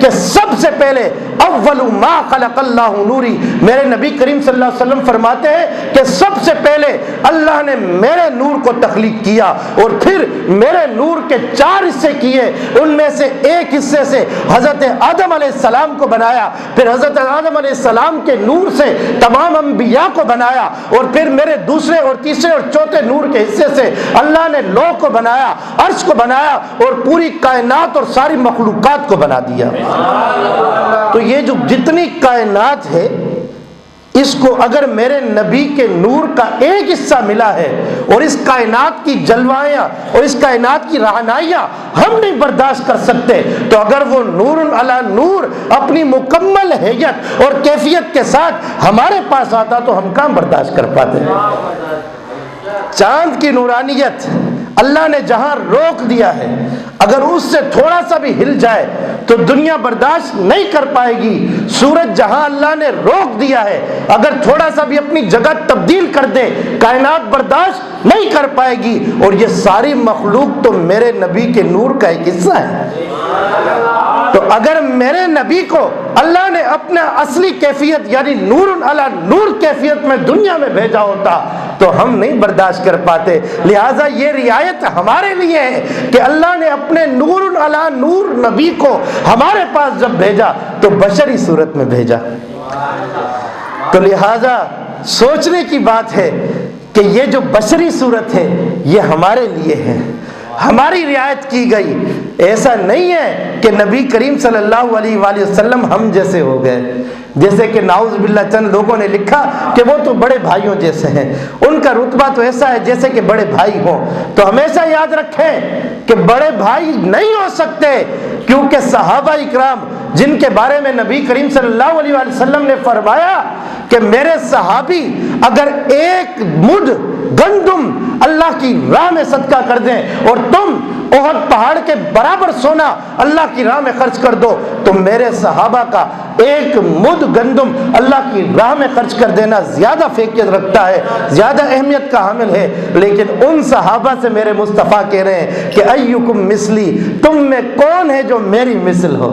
کہ سب سے پہلے اول ما خلق اللہ نوری، میرے نبی کریم صلی اللہ علیہ وسلم فرماتے ہیں کہ سب سے پہلے اللہ نے میرے نور کو تخلیق کیا اور پھر میرے نور کے 4 حصے کیے، ان میں سے ایک حصے سے حضرت آدم علیہ السلام کو بنایا، پھر حضرت آدم علیہ السلام کے نور سے تمام انبیاء کو بنایا، اور پھر میرے دوسرے اور تیسرے اور چوتھے نور کے حصے سے اللہ نے لوح کو بنایا، عرش کو بنایا، اور پوری کائنات اور ساری مخلوقات کو بنا دیا۔ تو یہ جو جتنی کائنات ہے، اس کو اگر میرے نبی کے نور کا ایک حصہ ملا ہے اور اس کائنات کی جلوائیاں اور اس کائنات کی رہنائیاں ہم نہیں برداشت کر سکتے، تو اگر وہ نور علی نور اپنی مکمل حیت اور کیفیت کے ساتھ ہمارے پاس آتا تو ہم کہاں برداشت کر پاتے ہیں؟ چاند کی نورانیت اللہ نے جہاں روک دیا ہے، اگر اس سے تھوڑا سا بھی ہل جائے تو دنیا برداشت نہیں کر پائے گی۔ سورج جہاں اللہ نے روک دیا ہے، اگر تھوڑا سا بھی اپنی جگہ تبدیل کر دے کائنات برداشت نہیں کر پائے گی، اور یہ ساری مخلوق تو میرے نبی کے نور کا ایک حصہ ہے۔ تو اگر میرے نبی کو اللہ نے اپنا اصلی کیفیت یعنی نور علی نور کیفیت میں دنیا میں بھیجا ہوتا تو ہم نہیں برداشت کر پاتے۔ لہٰذا یہ رعایت ہمارے لیے ہے کہ اللہ نے اپنے نور علی نور نبی کو ہمارے پاس جب بھیجا تو بشری صورت میں بھیجا۔ تو لہٰذا سوچنے کی بات ہے کہ یہ جو بشری صورت ہے یہ ہمارے لیے ہے، ہماری رعایت کی گئی۔ ایسا نہیں ہے کہ نبی کریم صلی اللہ علیہ وآلہ وسلم ہم جیسے ہو گئے، جیسے کہ نعوذ باللہ چند لوگوں نے لکھا کہ وہ تو بڑے بھائیوں جیسے ہیں، ان کا رتبہ تو ایسا ہے جیسے کہ بڑے بھائی ہوں۔ تو ہمیشہ یاد رکھیں کہ بڑے بھائی نہیں ہو سکتے، کیونکہ صحابہ اکرام جن کے بارے میں نبی کریم صلی اللہ علیہ وآلہ وسلم نے فرمایا کہ میرے صحابی اگر ایک مد گندم اللہ کی راہ میں صدقہ کر دیں اور تم احد پہاڑ کے برابر سونا اللہ کی راہ میں خرچ کر دو تو میرے صحابہ کا ایک مد گندم اللہ کی راہ میں خرچ کر دینا زیادہ فیکیت رکھتا ہے، زیادہ اہمیت کا حامل ہے۔ لیکن ان صحابہ سے میرے مصطفیٰ کہہ رہے ہیں کہ ایکم مثلی، تم میں کون ہے جو میری مثل ہو؟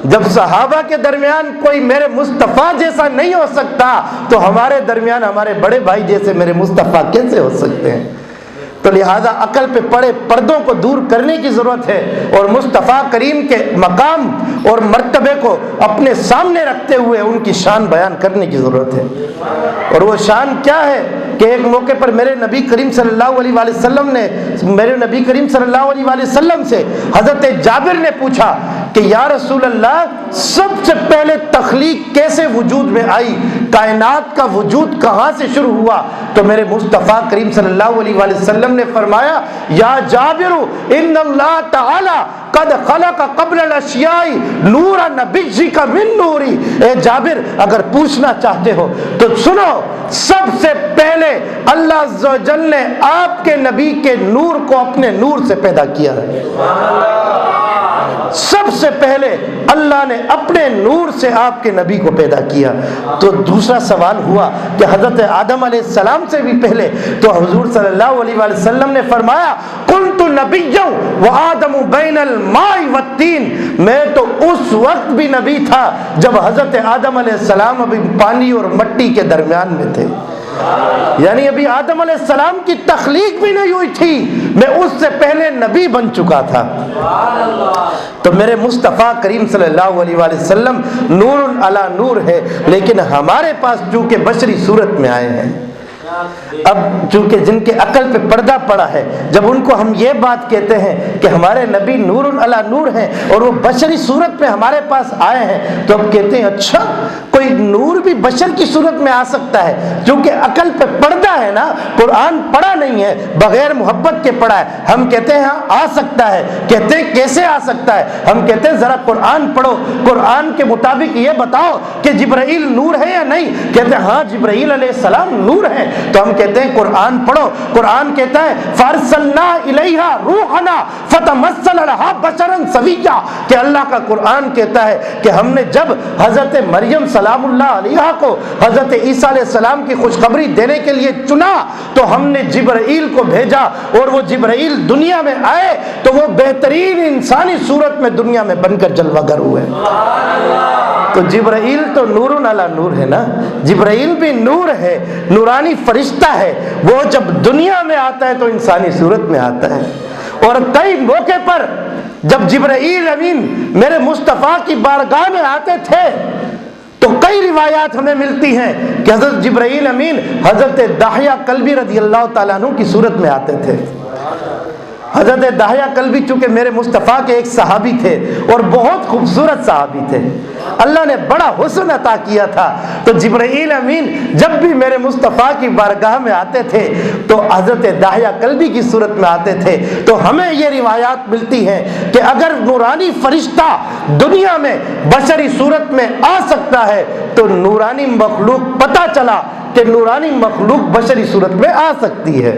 جب صحابہ کے درمیان کوئی میرے مصطفیٰ جیسا نہیں ہو سکتا تو ہمارے درمیان ہمارے بڑے بھائی جیسے میرے مصطفیٰ کیسے ہو سکتے ہیں؟ تو لہٰذا عقل پہ پڑے پردوں کو دور کرنے کی ضرورت ہے اور مصطفیٰ کریم کے مقام اور مرتبے کو اپنے سامنے رکھتے ہوئے ان کی شان بیان کرنے کی ضرورت ہے۔ اور وہ شان کیا ہے کہ ایک موقع پر میرے نبی کریم صلی اللہ علیہ وآلہ وسلم نے میرے نبی کریم صلی اللہ علیہ وآلہ وسلم سے حضرت جابر نے پوچھا کہ یا رسول اللہ، سب سے پہلے تخلیق کیسے وجود میں آئی؟ کائنات کا وجود کہاں سے شروع ہوا؟ تو میرے مصطفیٰ کریم صلی اللہ علیہ وآلہ وسلم نے فرمایا یا جابر ان اللہ تعالی قد خلق قبل الاشیاء نور نبیک من نوری۔ اے جابر اگر پوچھنا چاہتے ہو تو سنو، سب سے پہلے اللہ عز و جل نے آپ کے نبی کے نور کو اپنے نور سے پیدا کیا ہے۔ سب سے پہلے اللہ نے اپنے نور سے آپ کے نبی کو پیدا کیا۔ تو دوسرا سوال ہوا کہ حضرت آدم علیہ السلام سے بھی پہلے تو حضور صلی اللہ علیہ وآلہ وسلم نے فرمایا کنت نبیا وآدم بین الماء والطین، میں تو اس وقت بھی نبی تھا جب حضرت آدم علیہ السلام ابھی پانی اور مٹی کے درمیان میں تھے، یعنی ابھی آدم علیہ السلام کی تخلیق بھی نہیں ہوئی تھی، میں اس سے پہلے نبی بن چکا تھا۔ تو میرے مصطفیٰ کریم صلی اللہ علیہ وآلہ وسلم نور علی نور ہے، لیکن ہمارے پاس چونکہ بشری صورت میں آئے ہیں۔ اب چونکہ جن کے عقل پہ پردہ پڑا ہے، جب ان کو ہم یہ بات کہتے ہیں کہ ہمارے نبی نور علی نور ہیں اور وہ بشری صورت میں ہمارے پاس آئے ہیں، تو اب کہتے ہیں اچھا کوئی نور بھی بشر کی صورت میں آ سکتا ہے؟ چونکہ عقل پہ پردہ ہے نا، قرآن پڑھا نہیں ہے، بغیر محبت کے پڑھا ہے۔ ہم کہتے ہیں ہاں آ سکتا ہے، کہتے ہیں کیسے آ سکتا ہے؟ ہم کہتے ہیں ذرا قرآن پڑھو، قرآن کے مطابق یہ بتاؤ کہ جبرائیل نور ہے یا نہیں؟ کہتے ہیں ہاں جبرائیل علیہ السلام نور ہے، تو ہم کہتے ہیں قرآن پڑھو. قرآن کہتا ہے فارسلنا الیہا روحنا فتمثل لہا بشرا سویا, کہ اللہ کا قرآن کہتا ہے کہ ہم نے جب حضرت مریم سلام اللہ علیہا کو حضرت عیسیٰ علیہ السلام کی خوشخبری دینے کے لیے چنا تو ہم نے جبرائیل کو بھیجا, اور وہ جبرائیل دنیا میں آئے تو وہ بہترین انسانی صورت میں دنیا میں بن کر جلوہ گر ہوئے. تو جبرائیل تو نور علی نور ہے نا, جبرائیل بھی نور ہے, نورانی فرشتہ ہے. وہ جب دنیا میں آتا ہے تو انسانی صورت میں آتا ہے. اور کئی موقع پر جب جبرائیل امین میرے مصطفیٰ کی بارگاہ میں آتے تھے تو کئی روایات ہمیں ملتی ہیں کہ حضرت جبرائیل امین حضرت دحیہ کلبی رضی اللہ تعالیٰ عنہ کی صورت میں آتے تھے. حضرت دحیہ کلبی چونکہ میرے مصطفیٰ کے ایک صحابی تھے اور بہت خوبصورت صحابی تھے, اللہ نے بڑا حسن عطا کیا تھا. تو جبرائیل امین جب بھی میرے مصطفیٰ کی بارگاہ میں آتے تھے تو حضرت دحیہ کلبی کی صورت میں آتے تھے. تو ہمیں یہ روایات ملتی ہیں کہ اگر نورانی فرشتہ دنیا میں بشری صورت میں آ سکتا ہے تو نورانی مخلوق پتہ چلا کہ نورانی مخلوق بشری صورت میں آ سکتی ہے.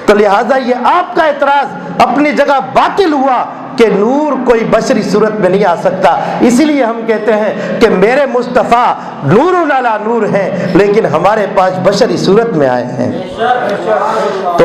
تو لہٰذا یہ آپ کا اعتراض اپنی جگہ باطل ہوا کہ نور کوئی بشری صورت میں نہیں آ سکتا. اسی لیے ہم کہتے ہیں کہ میرے مصطفیٰ نور علی نور ہیں لیکن ہمارے پاس بشری صورت میں آئے ہیں. تو